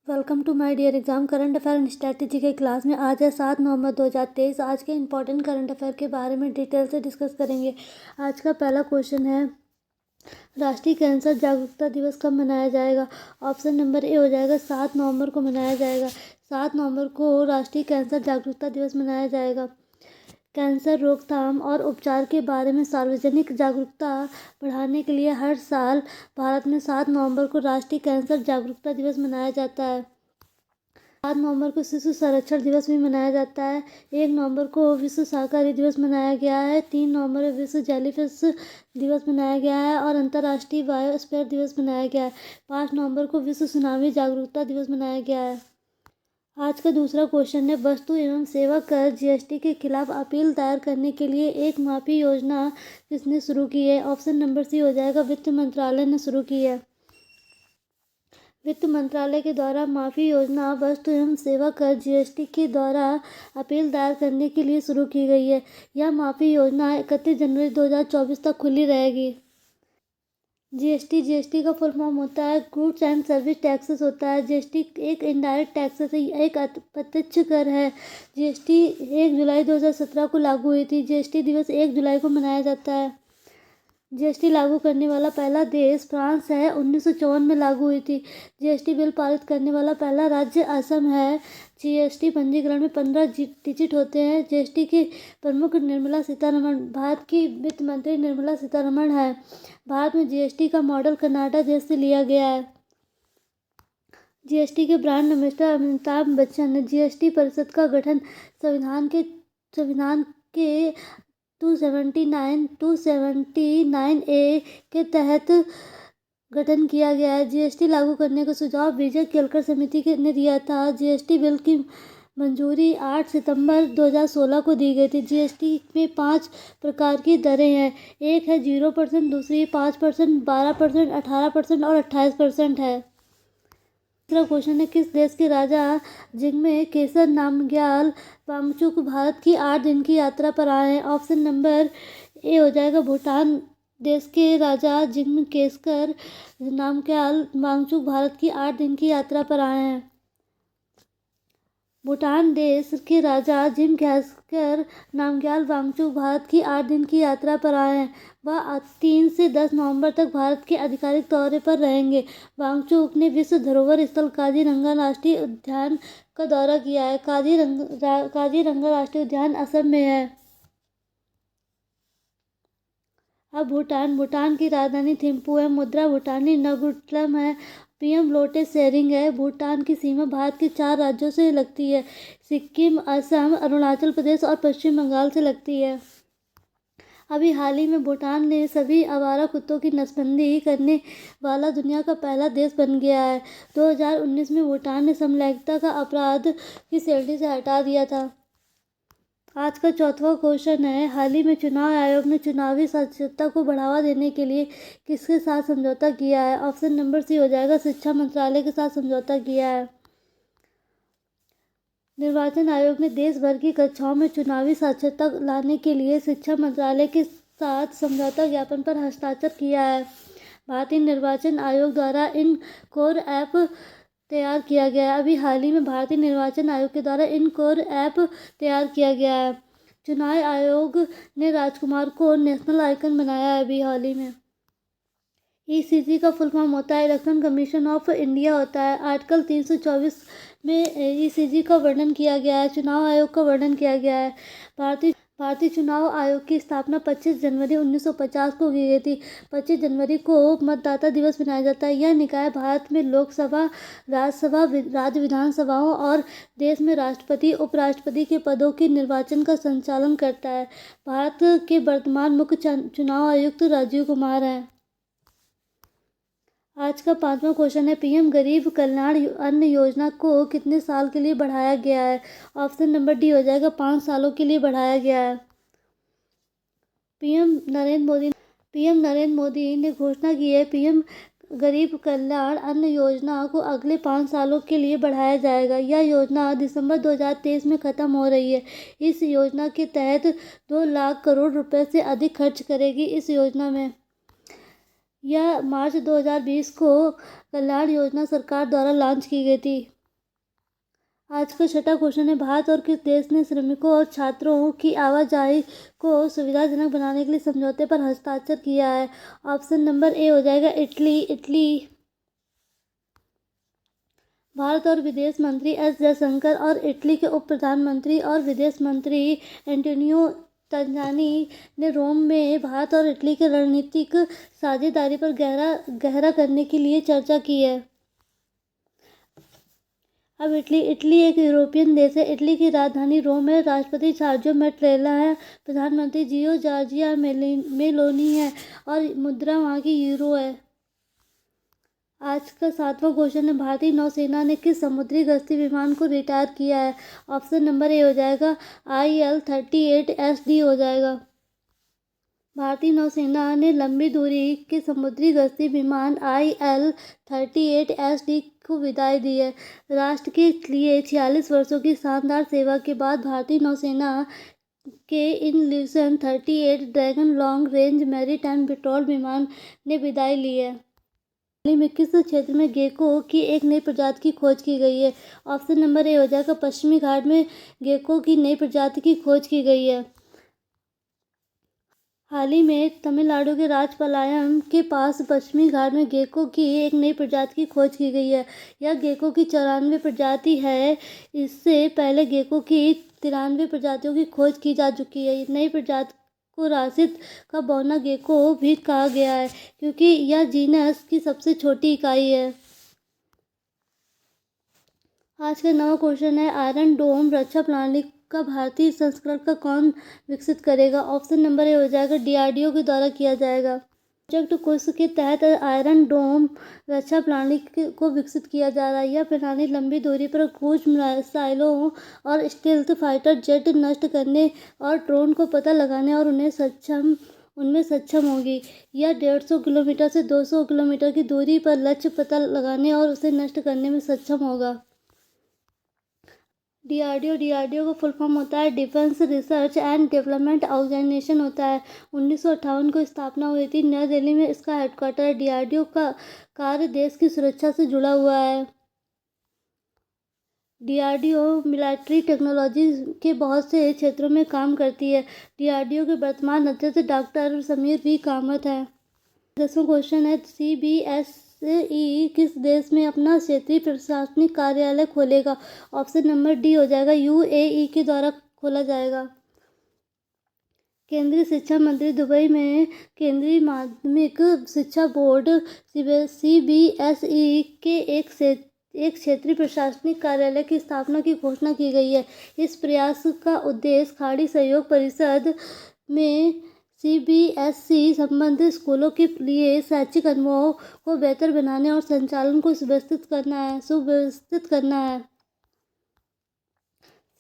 Welcome to my dear exam current affair and strategy के class में आज है 7 नवंबर 2023। आज के इंपॉर्टेंट करंट अफेयर के बारे में डिटेल से डिस्कस करेंगे। आज का पहला क्वेश्चन है, राष्ट्रीय कैंसर जागरूकता दिवस कब मनाया जाएगा। ऑप्शन नंबर ए हो जाएगा 7 नवंबर को मनाया जाएगा। 7 नवंबर को राष्ट्रीय कैंसर जागरूकता दिवस मनाया जाएगा। कैंसर रोकथाम और उपचार के बारे में सार्वजनिक जागरूकता बढ़ाने के लिए हर साल भारत में 7 नवंबर को राष्ट्रीय कैंसर जागरूकता दिवस मनाया जाता है। 7 नवंबर को शिशु संरक्षण दिवस भी मनाया जाता है। 1 नवंबर को विश्व शाकाहारी दिवस मनाया गया है। 3 नवंबर को विश्व जेलीफिश दिवस मनाया गया है और अंतर्राष्ट्रीय बायोस्फीयर दिवस मनाया गया है। 5 नवंबर को विश्व सुनामी जागरूकता दिवस मनाया गया है। आज का दूसरा क्वेश्चन है, वस्तु एवं सेवा कर जीएसटी के खिलाफ अपील दायर करने के लिए एक माफी योजना किसने शुरू की है। ऑप्शन नंबर सी हो जाएगा वित्त मंत्रालय ने शुरू की है। वित्त मंत्रालय के द्वारा माफी योजना वस्तु एवं सेवा कर जीएसटी के द्वारा अपील दायर करने के लिए शुरू की गई है। यह माफी योजना 31 जनवरी 2024 तक खुली रहेगी। जीएसटी का फुल फॉर्म होता है गुड्स एंड सर्विस टैक्सेस होता है। जीएसटी एक इनडायरेक्ट टैक्सेस है, एक अप्रत्यक्ष कर है। जीएसटी 1 जुलाई 2017 को लागू हुई थी। जीएसटी दिवस 1 जुलाई को मनाया जाता है। जीएसटी लागू करने वाला पहला देश फ्रांस है, 1954 में लागू हुई थी। जीएसटी बिल पारित करने वाला पहला राज्य असम है। जीएसटी पंजीकरण में 15 डिजिट होते हैं। जीएसटी की प्रमुख निर्मला सीतारमण, भारत की वित्त मंत्री निर्मला सीतारमण है। भारत में जीएसटी का मॉडल कनाडा देश से लिया गया है। जीएसटी के ब्रांड एम्बेसडर अमिताभ बच्चन है। जीएसटी परिषद का गठन संविधान के 279A के तहत गठन किया गया है। जीएसटी लागू करने का सुझाव विजय केलकर समिति ने दिया था। जीएसटी बिल की मंजूरी 8 सितंबर 2016 को दी गई थी। जीएसटी में 5 प्रकार की दरें हैं। एक है 0%, दूसरी 5%, 12%, 18% और 28% है। तीसरा क्वेश्चन है, किस देश के राजा जिग्मे केसर नामग्याल वांगचुक भारत की 8 दिन की यात्रा पर आए हैं। ऑप्शन नंबर ए हो जाएगा भूटान देश के राजा जिग्मे केसर नामग्याल वांगचुक भारत की 8 दिन की यात्रा पर आए हैं। भूटान देश के राजा जिग्मे केसर नामग्याल वांगचुक भारत की 8 दिन की यात्रा पर आए हैं। वह 3 से 10 नवंबर तक भारत के आधिकारिक दौरे पर रहेंगे। वांगचुक ने विश्व धरोहर स्थल काजीरंगा राष्ट्रीय उद्यान का दौरा किया है। काजीरंगा राष्ट्रीय उद्यान असम में है। अब भूटान की राजधानी थिम्पू है। मुद्रा भूटानी नगुटलम है। पीएम लोटे शेरिंग है। भूटान की सीमा भारत के 4 राज्यों से लगती है, सिक्किम, असम, अरुणाचल प्रदेश और पश्चिम बंगाल से लगती है। अभी हाल ही में भूटान ने सभी आवारा कुत्तों की नसबंदी करने वाला दुनिया का पहला देश बन गया है। 2019 में भूटान ने समलैंगिकता का अपराध की श्रेणी से हटा दिया था। आज का चौथा क्वेश्चन है, हाल ही में चुनाव आयोग ने चुनावी साक्षरता को बढ़ावा देने के लिए किसके साथ समझौता किया है। ऑप्शन नंबर सी हो जाएगा शिक्षा मंत्रालय के साथ समझौता किया है। निर्वाचन आयोग ने देश भर की कक्षाओं में चुनावी साक्षरता लाने के लिए शिक्षा मंत्रालय के साथ समझौता ज्ञापन पर हस्ताक्षर किया है। भारतीय निर्वाचन आयोग द्वारा इन कोर ऐप तैयार किया गया है। अभी हाल ही में भारतीय निर्वाचन आयोग के द्वारा इन कोर ऐप तैयार किया गया है। चुनाव आयोग ने राजकुमार को नेशनल आइकन बनाया है अभी हाल ही में। ईसीजी का फुल फॉर्म होता है इलेक्शन कमीशन ऑफ इंडिया होता है। आर्टिकल 324 में ईसीजी का वर्णन किया गया है। चुनाव आयोग का वर्णन किया गया है। भारतीय चुनाव आयोग की स्थापना 25 जनवरी 1950 को की गई थी। 25 जनवरी को मतदाता दिवस मनाया जाता है। यह निकाय भारत में लोकसभा, राज्यसभा, राज्य विधानसभाओं और देश में राष्ट्रपति, उपराष्ट्रपति के पदों के निर्वाचन का संचालन करता है। भारत के वर्तमान मुख्य चुनाव आयुक्त राजीव कुमार हैं। आज का 5वां क्वेश्चन है, पीएम गरीब कल्याण अन्न योजना को कितने साल के लिए बढ़ाया गया है। ऑप्शन नंबर डी हो जाएगा 5 सालों के लिए बढ़ाया गया है। पीएम नरेंद्र मोदी ने घोषणा की है, पीएम गरीब कल्याण अन्न योजना को अगले 5 सालों के लिए बढ़ाया जाएगा। यह योजना दिसंबर 2023 में खत्म हो रही है। इस योजना के तहत 2 लाख करोड़ रुपए से अधिक खर्च करेगी। इस योजना में यह मार्च 2020 को कल्याण योजना सरकार द्वारा लॉन्च की गई थी। आज का छठा क्वेश्चन है, भारत और किस देश ने श्रमिकों और छात्रों की आवाजाही को सुविधाजनक बनाने के लिए समझौते पर हस्ताक्षर किया है? ऑप्शन नंबर ए हो जाएगा इटली। भारत और विदेश मंत्री एस जयशंकर और इटली के उप प्रधानमंत्री और विदेश मंत्री एंटोनियो तंजानी ने रोम में भारत और इटली के रणनीतिक साझेदारी पर गहरा करने के लिए चर्चा की है। अब इटली एक यूरोपियन देश है। इटली की राजधानी रोम है। राष्ट्रपति सार्जो मैट्रेला है। प्रधानमंत्री जियो जॉर्जिया मेलोनी है और मुद्रा वहाँ की यूरो है। आज का सातवां क्वेश्चन है, भारतीय नौसेना ने किस समुद्री गश्ती विमान को रिटायर किया है? ऑप्शन नंबर ए हो जाएगा IL-38SD हो जाएगा। भारतीय नौसेना ने लंबी दूरी के समुद्री गश्ती विमान IL-38SD को विदाई दी है। राष्ट्र के लिए 46 वर्षों की शानदार सेवा के बाद भारतीय नौसेना के इन ल्यूसेन 38 dragon long range maritime petrol विमान ने विदाई ली है। हाल ही में किस क्षेत्र में गेको की एक नई प्रजाति की खोज की गई है? ऑप्शन नंबर ए हो जाएगा पश्चिमी घाट में गेको की नई प्रजाति की खोज की गई है। हाल ही में तमिलनाडु के राजपालयम के पास पश्चिमी घाट में गेको की एक नई प्रजाति की खोज की गई है। यह गेको की 94 प्रजाति है। इससे पहले गेको की 93 प्रजातियों की खोज की जा चुकी है। नई प्रजाति को रासित का बौना गेको भी कहा गया है क्योंकि यह जीनस की सबसे छोटी इकाई है। आज का नवा क्वेश्चन है, आयरन डोम रक्षा प्रणाली का भारतीय संस्करण का कौन विकसित करेगा? ऑप्शन नंबर ए हो जाएगा DRDO के द्वारा किया जाएगा। प्रोजेक्ट कुश के तहत आयरन डोम रक्षा प्रणाली को विकसित किया जा रहा है। यह प्रणाली लंबी दूरी पर क्रूज मिसाइलों और स्टेल्थ फाइटर जेट नष्ट करने और ड्रोन को पता लगाने और उनमें सक्षम होगी। यह 150 किलोमीटर से 200 किलोमीटर की दूरी पर लक्ष्य पता लगाने और उसे नष्ट करने में सक्षम होगा। DRDO का फुल फॉर्म होता है defence research and development organisation होता है। 1958 को स्थापना हुई थी। नई दिल्ली में इसका हेडक्वार्टर है। DRDO का कार्य देश की सुरक्षा से जुड़ा हुआ है। DRDO मिलिट्री टेक्नोलॉजी के बहुत से क्षेत्रों में काम करती है। DRDO के वर्तमान अध्यक्ष डॉक्टर समीर V कामत है। 10वां क्वेश्चन है, CBSE किस देश में अपना क्षेत्रीय प्रशासनिक कार्यालय खोलेगा? ऑप्शन नंबर डी हो जाएगा UAE के द्वारा खोला जाएगा। केंद्रीय शिक्षा मंत्री दुबई में केंद्रीय माध्यमिक शिक्षा बोर्ड CBSE के एक क्षेत्रीय प्रशासनिक कार्यालय की स्थापना की घोषणा की गई है। इस प्रयास का उद्देश्य खाड़ी सहयोग परिषद में CBSE संबंधित स्कूलों के लिए शैक्षिक अनुभव को बेहतर बनाने और संचालन को सुव्यवस्थित करना है।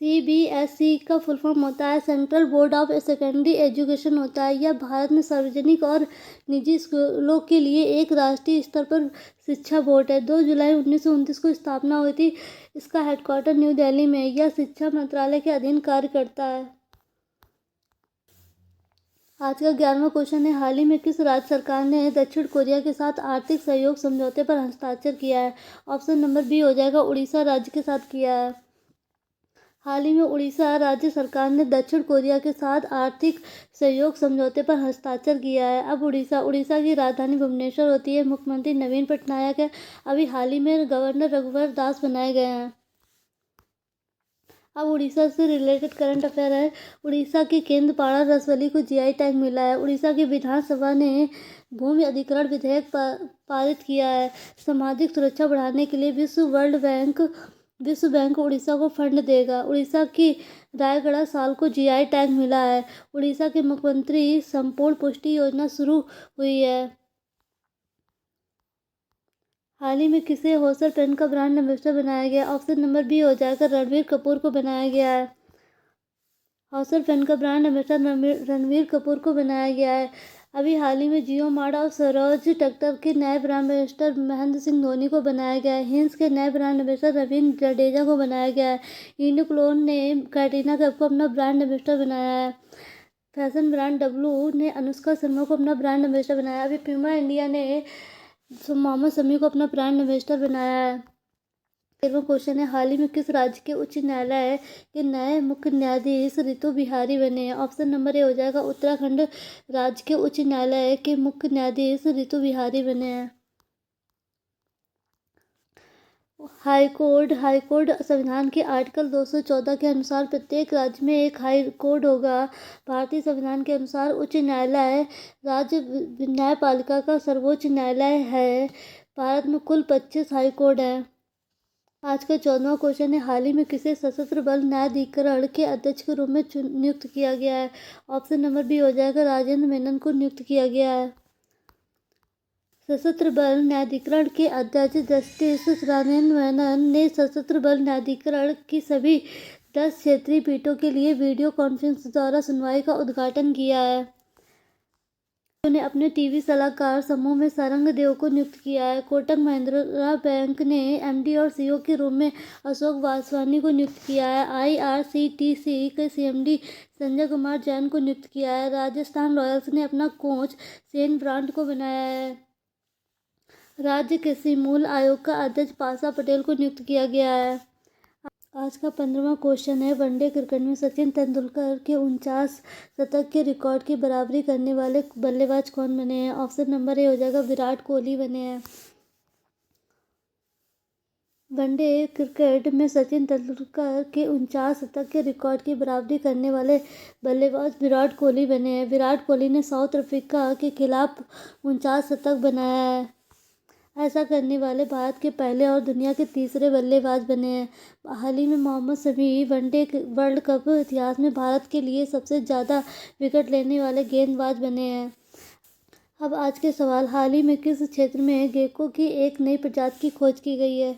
CBSE का फुल फॉर्म होता है central board of secondary education होता है। यह भारत में सार्वजनिक और निजी स्कूलों के लिए एक राष्ट्रीय स्तर पर शिक्षा बोर्ड है। 2 जुलाई 1929 को स्थापना हुई थी। इसका हेडक्वार्टर न्यू दिल्ली में है। यह शिक्षा मंत्रालय के अधीन कार्य करता है। आज का 11वां क्वेश्चन है, हाल ही में किस राज्य सरकार ने दक्षिण कोरिया के साथ आर्थिक सहयोग समझौते पर हस्ताक्षर किया है? ऑप्शन नंबर बी हो जाएगा उड़ीसा राज्य के साथ किया है। हाल ही में उड़ीसा राज्य सरकार ने दक्षिण कोरिया के साथ आर्थिक सहयोग समझौते पर हस्ताक्षर किया है। अब उड़ीसा की राजधानी भुवनेश्वर होती है। मुख्यमंत्री नवीन पटनायक है। अभी हाल ही में गवर्नर रघुवर दास बनाए गए हैं। अब उड़ीसा से रिलेटेड करंट अफेयर है। उड़ीसा के केंद्रपाड़ा रसवली को GI टैग मिला है। उड़ीसा की विधानसभा ने भूमि अधिग्रहण विधेयक पारित किया है। सामाजिक सुरक्षा बढ़ाने के लिए विश्व बैंक उड़ीसा को फंड देगा। उड़ीसा की रायगढ़ साल को GI टैग मिला है। उड़ीसा के मुख्यमंत्री संपूर्ण पुष्टि योजना शुरू हुई है। हाल ही में किसे होसर पेन का ब्रांड एम्बेसडर बनाया गया? ऑप्शन नंबर बी हो जाएगा रणवीर कपूर को बनाया गया है। होसर पेन का ब्रांड एम्बेसडर रणवीर कपूर को बनाया गया है। अभी हाल ही में जियो मार्ट और स्वराज ट्रैक्टर के नए ब्रांड एम्बेसडर महेंद्र सिंह धोनी को बनाया गया है। हिंस के नए ब्रांड एम्बेसडर रवींद्र जडेजा को बनाया गया है। यूनिक्लो ने कैटरीना कैफ को अपना ब्रांड एम्बेसडर बनाया है। फैशन ब्रांड W ने अनुष्का शर्मा को अपना ब्रांड एम्बेसडर बनाया है। अभी प्यूमा इंडिया ने मोहम्मद शमी को अपना ब्रांड एम्बेसडर बनाया है। 13वां क्वेश्चन है, हाल ही में किस राज्य के उच्च न्यायालय के नए मुख्य न्यायाधीश ऋतु बिहारी बने हैं? ऑप्शन नंबर ए हो जाएगा उत्तराखंड राज्य के उच्च न्यायालय के मुख्य न्यायाधीश ऋतु बिहारी बने हैं। हाईकोर्ट संविधान के आर्टिकल 214 के अनुसार प्रत्येक राज्य में एक हाई कोर्ट होगा। भारतीय संविधान के अनुसार उच्च न्यायालय राज्य न्यायपालिका का सर्वोच्च न्यायालय है। भारत में कुल 25 हाई कोर्ट हैं। आज का 14वां क्वेश्चन है, हाल ही में किसे सशस्त्र बल न्यायाधिकरण के अध्यक्ष के रूप में नियुक्त किया गया है? ऑप्शन नंबर बी हो जाएगा राजेंद्र मेनन को नियुक्त किया गया है। सशस्त्र बल न्यायाधिकरण के अध्यक्ष जस्टिस राजेंद्र मेनन ने सशस्त्र बल न्यायाधिकरण की सभी 10 क्षेत्रीय पीठों के लिए वीडियो कॉन्फ्रेंस द्वारा सुनवाई का उद्घाटन किया है। उन्होंने अपने टीवी सलाहकार समूह में सारंग देव को नियुक्त किया है। कोटक महिंद्रा बैंक ने एमडी और सीईओ के रूप में अशोक वासवानी को नियुक्त किया है। आईआरसीटीसी के सीएमडी संजय कुमार जैन को नियुक्त किया है। राजस्थान रॉयल्स ने अपना कोच शेन ब्रांड को बनाया है। राज्य कृषि मूल आयोग का अध्यक्ष पासा पटेल को नियुक्त किया गया है। आज का 15वां क्वेश्चन है, वनडे क्रिकेट में सचिन तेंदुलकर के 49 शतक के रिकॉर्ड की बराबरी करने वाले बल्लेबाज कौन बने हैं? ऑप्शन नंबर ए हो जाएगा विराट कोहली बने हैं। वनडे क्रिकेट में सचिन तेंदुलकर के 49 शतक के रिकॉर्ड की बराबरी करने वाले बल्लेबाज विराट कोहली बने हैं। विराट कोहली ने साउथ अफ्रीका के खिलाफ 49 शतक बनाया है। ऐसा करने वाले भारत के पहले और दुनिया के तीसरे बल्लेबाज बने हैं। हाल ही में Mohammed Shami one day world cup इतिहास में भारत के लिए सबसे ज़्यादा विकेट लेने वाले गेंदबाज बने हैं। अब आज के सवाल, हाल ही में किस क्षेत्र में गेको की एक नई प्रजाति की खोज की गई है?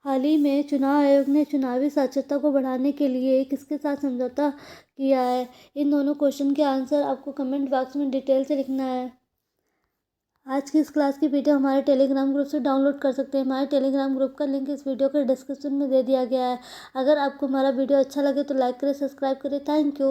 हाल ही में चुनाव आयोग ने चुनावी साक्षरता को बढ़ाने के लिए किसके साथ समझौता किया है? इन दोनों क्वेश्चन के आंसर आपको कमेंट बॉक्स में डिटेल से लिखना है। आज की इस क्लास की वीडियो हमारे टेलीग्राम ग्रुप से डाउनलोड कर सकते हैं। हमारे टेलीग्राम ग्रुप का लिंक इस वीडियो के डिस्क्रिप्शन में दे दिया गया है। अगर आपको हमारा वीडियो अच्छा लगे तो लाइक करें, सब्सक्राइब करें। Thank you.